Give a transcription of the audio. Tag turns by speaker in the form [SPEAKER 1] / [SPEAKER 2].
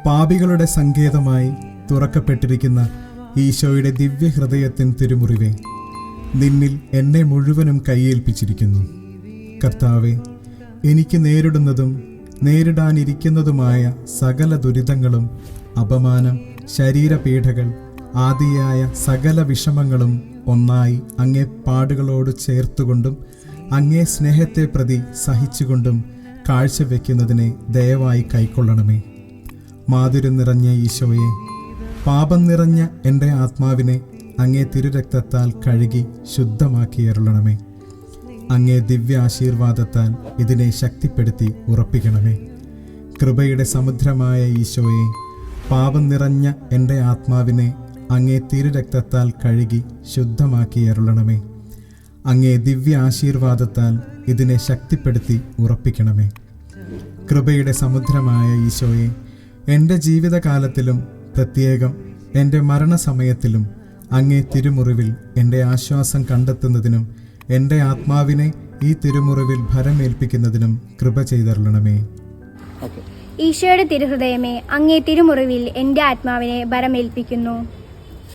[SPEAKER 1] പാപികളുടെ സങ്കേതമായി തുറക്കപ്പെട്ടിരിക്കുന്ന ഈശോയുടെ ദിവ്യഹൃദയത്തിൻ തിരുമുറിവേ, നിന്നിൽ എന്നെ മുഴുവനും കൈയേൽപ്പിച്ചിരിക്കുന്നു. കർത്താവെ, എനിക്ക് നേരിടുന്നതും നേരിടാനിരിക്കുന്നതുമായ സകല ദുരിതങ്ങളും, അപമാനം, ശരീരപീഡകൾ ആദിയായ സകല വിഷമങ്ങളും ഒന്നായി അങ്ങേ പാടുകളോട് ചേർത്തുകൊണ്ടും അങ്ങേ സ്നേഹത്തെ പ്രതി സഹിച്ചുകൊണ്ടും കാഴ്ചവെക്കുന്നതിനെ ദയവായി കൈക്കൊള്ളണമേ. മാധുര്യം നിറഞ്ഞ ഈശോയെ, പാപം നിറഞ്ഞ എൻ്റെ ആത്മാവിനെ അങ്ങേ തിരുരക്തത്താൽ കഴുകി ശുദ്ധമാക്കിയരുളണമേ. അങ്ങേ ദിവ്യ ആശീർവാദത്താൽ ഇതിനെ ശക്തിപ്പെടുത്തി ഉറപ്പിക്കണമേ. കൃപയുടെ സമുദ്രമായ ഈശോയെ, പാപം നിറഞ്ഞ എൻ്റെ ആത്മാവിനെ അങ്ങേ തിരുരക്തത്താൽ കഴുകി ശുദ്ധമാക്കിയരുളണമേ. അങ്ങേ ദിവ്യ ആശീർവാദത്താൽ ഇതിനെ ശക്തിപ്പെടുത്തി ഉറപ്പിക്കണമേ. കൃപയുടെ സമുദ്രമായ ഈശോയെ, എൻ്റെ ജീവിതകാലത്തിലും പ്രത്യേകം എൻ്റെ മരണസമയത്തിലും അങ്ങേ തിരുമുറിവിൽ എൻ്റെ ആശ്വാസം കണ്ടെത്തുന്നതിനും എൻ്റെ ആത്മാവിനെ ഈ തിരുമുറിവിൽ ഭരമേൽപ്പിക്കുന്നതിനും കൃപ ചെയ്തരുളണമേ.
[SPEAKER 2] ഈശോയുടെ തിരുഹൃദയമേ, അങ്ങേ തിരുമുറിവിൽ എൻ്റെ ആത്മാവിനെ ഭരമേൽപ്പിക്കുന്നു.